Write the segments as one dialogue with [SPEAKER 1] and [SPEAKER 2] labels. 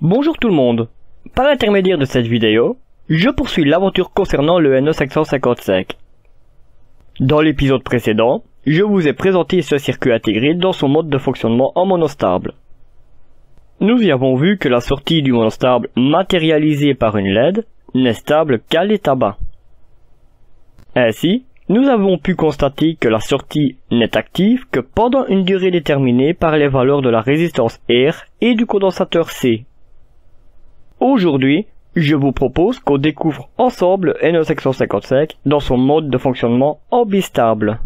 [SPEAKER 1] Bonjour tout le monde. Par l'intermédiaire de cette vidéo, je poursuis l'aventure concernant le NE555. Dans l'épisode précédent, je vous ai présenté ce circuit intégré dans son mode de fonctionnement en monostable. Nous y avons vu que la sortie du monostable matérialisée par une LED n'est stable qu'à l'état bas. Ainsi, nous avons pu constater que la sortie n'est active que pendant une durée déterminée par les valeurs de la résistance R et du condensateur C. Aujourd'hui, je vous propose qu'on découvre ensemble le NE555 dans son mode de fonctionnement en bistable.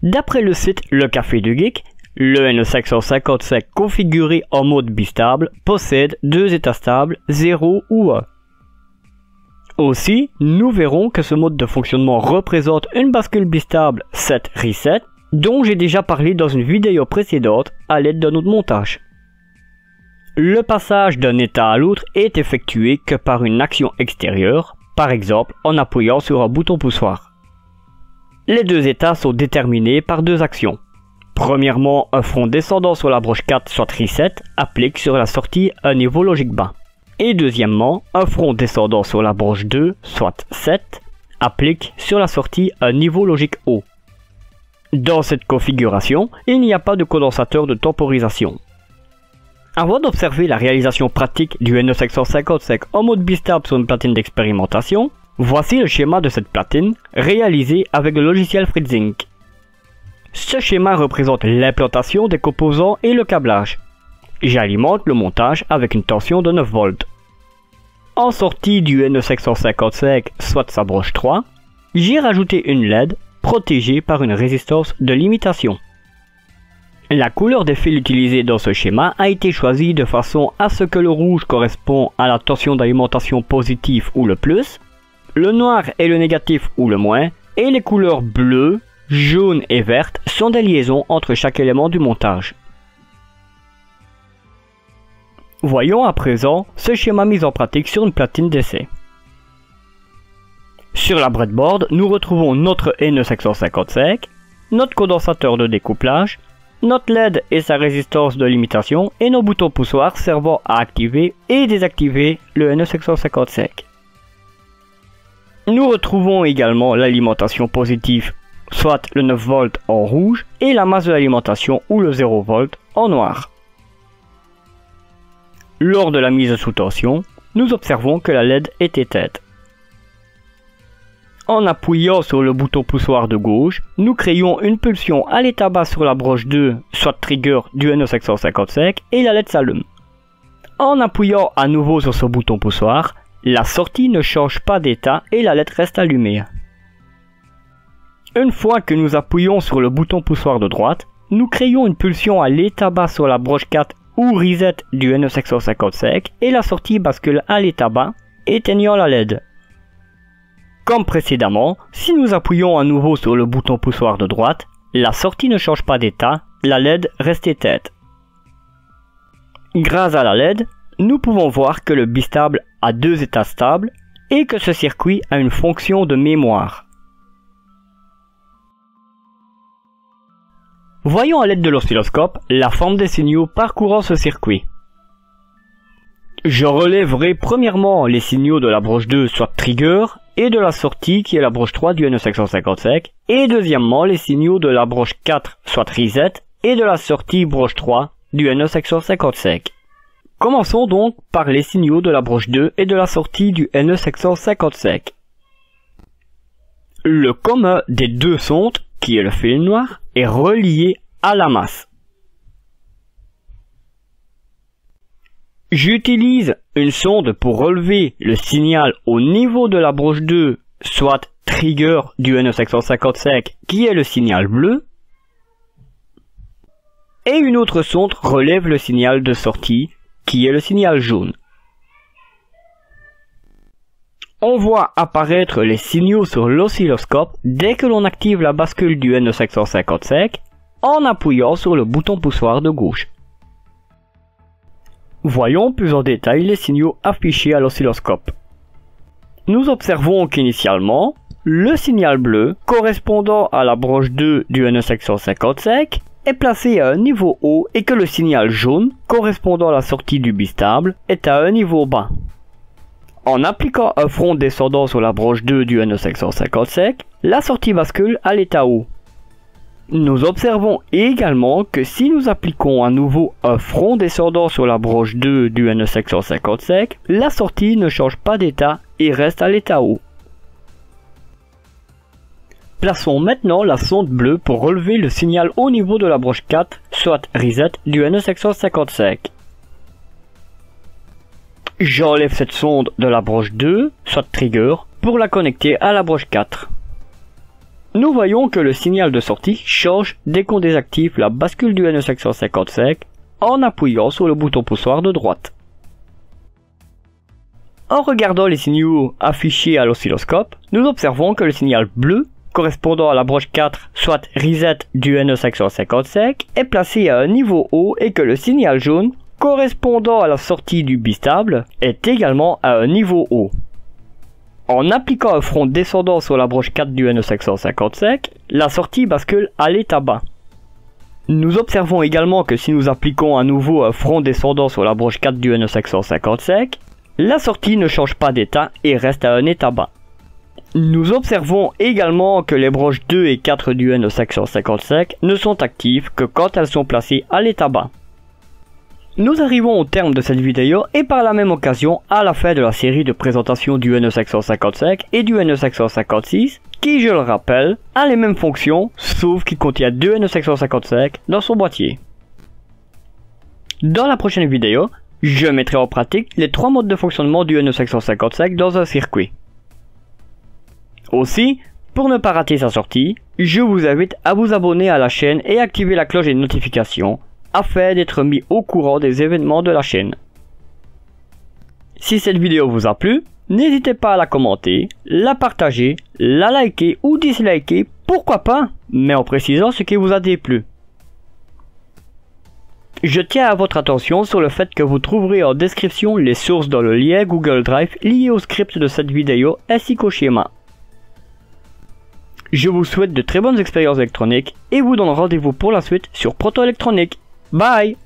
[SPEAKER 1] D'après le site Le Café du Geek, le NE555 configuré en mode bistable possède deux états stables, 0 ou 1. Aussi, nous verrons que ce mode de fonctionnement représente une bascule bistable 7 reset, dont j'ai déjà parlé dans une vidéo précédente à l'aide d'un autre montage. Le passage d'un état à l'autre est effectué que par une action extérieure, par exemple en appuyant sur un bouton poussoir. Les deux états sont déterminés par deux actions. Premièrement, un front descendant sur la broche 4 soit reset applique sur la sortie un niveau logique bas. Et deuxièmement, un front descendant sur la broche 2 soit 7 applique sur la sortie un niveau logique haut. Dans cette configuration, il n'y a pas de condensateur de temporisation. Avant d'observer la réalisation pratique du NE555 en mode bistable sur une platine d'expérimentation, voici le schéma de cette platine, réalisé avec le logiciel FreeSync. Ce schéma représente l'implantation des composants et le câblage. J'alimente le montage avec une tension de 9 volts. En sortie du NE555, soit sa broche 3, j'ai rajouté une LED protégée par une résistance de limitation. La couleur des fils utilisés dans ce schéma a été choisie de façon à ce que le rouge correspond à la tension d'alimentation positive ou le plus, le noir est le négatif ou le moins, et les couleurs bleues, jaunes et vertes sont des liaisons entre chaque élément du montage. Voyons à présent ce schéma mis en pratique sur une platine d'essai. Sur la breadboard, nous retrouvons notre NE555, notre condensateur de découplage, notre LED et sa résistance de limitation et nos boutons poussoirs servant à activer et désactiver le NE555. Nous retrouvons également l'alimentation positive, soit le 9 volts en rouge, et la masse de l'alimentation ou le 0 volt en noir. Lors de la mise sous tension, nous observons que la LED est éteinte. En appuyant sur le bouton poussoir de gauche, nous créons une pulsion à l'état bas sur la broche 2, soit trigger du NE555, et la LED s'allume. En appuyant à nouveau sur ce bouton poussoir, la sortie ne change pas d'état et la LED reste allumée. Une fois que nous appuyons sur le bouton poussoir de droite, nous créons une pulsion à l'état bas sur la broche 4 ou reset du NE555 et la sortie bascule à l'état bas, éteignant la LED. Comme précédemment, si nous appuyons à nouveau sur le bouton poussoir de droite, la sortie ne change pas d'état, la LED reste éteinte. Grâce à la LED, nous pouvons voir que le bistable a deux états stables et que ce circuit a une fonction de mémoire. Voyons à l'aide de l'oscilloscope la forme des signaux parcourant ce circuit. Je relèverai premièrement les signaux de la broche 2 soit trigger et de la sortie qui est la broche 3 du NE555 et deuxièmement les signaux de la broche 4 soit reset et de la sortie broche 3 du NE555. Commençons donc par les signaux de la broche 2 et de la sortie du NE555. Le commun des deux sondes, qui est le fil noir, est relié à la masse. J'utilise une sonde pour relever le signal au niveau de la broche 2, soit trigger du NE555, qui est le signal bleu, et une autre sonde relève le signal de sortie, qui est le signal jaune. On voit apparaître les signaux sur l'oscilloscope dès que l'on active la bascule du NE555 en appuyant sur le bouton poussoir de gauche. Voyons plus en détail les signaux affichés à l'oscilloscope. Nous observons qu'initialement, le signal bleu correspondant à la broche 2 du N section 55 est placé à un niveau haut et que le signal jaune correspondant à la sortie du bistable est à un niveau bas. En appliquant un front descendant sur la broche 2 du N section 55, la sortie bascule à l'état haut. Nous observons également que si nous appliquons à nouveau un front descendant sur la broche 2 du N section 55, la sortie ne change pas d'état et reste à l'état haut. Plaçons maintenant la sonde bleue pour relever le signal au niveau de la broche 4, soit reset du N section 55. J'enlève cette sonde de la broche 2, soit trigger, pour la connecter à la broche 4. Nous voyons que le signal de sortie change dès qu'on désactive la bascule du N section 55 en appuyant sur le bouton poussoir de droite. En regardant les signaux affichés à l'oscilloscope, nous observons que le signal bleu correspondant à la broche 4, soit reset du N section 55, est placé à un niveau haut et que le signal jaune correspondant à la sortie du bistable est également à un niveau haut. En appliquant un front descendant sur la broche 4 du N section 55, la sortie bascule à l'état bas. Nous observons également que si nous appliquons à nouveau un front descendant sur la broche 4 du N section 55, la sortie ne change pas d'état et reste à un état bas. Nous observons également que les broches 2 et 4 du N section 55 ne sont actives que quand elles sont placées à l'état bas. Nous arrivons au terme de cette vidéo et par la même occasion à la fin de la série de présentation du N section 55 et du N section 56 qui, je le rappelle, a les mêmes fonctions sauf qu'il contient 2 N section 55 dans son boîtier. Dans la prochaine vidéo, je mettrai en pratique les 3 modes de fonctionnement du N section 55 dans un circuit. Aussi, pour ne pas rater sa sortie, je vous invite à vous abonner à la chaîne et activer la cloche des notifications afin d'être mis au courant des événements de la chaîne. Si cette vidéo vous a plu, n'hésitez pas à la commenter, la partager, la liker ou disliker, pourquoi pas, mais en précisant ce qui vous a déplu. Je tiens à votre attention sur le fait que vous trouverez en description les sources dans le lien Google Drive lié au script de cette vidéo ainsi qu'au schéma. Je vous souhaite de très bonnes expériences électroniques et vous donne rendez-vous pour la suite sur Proto Électronique. Bye!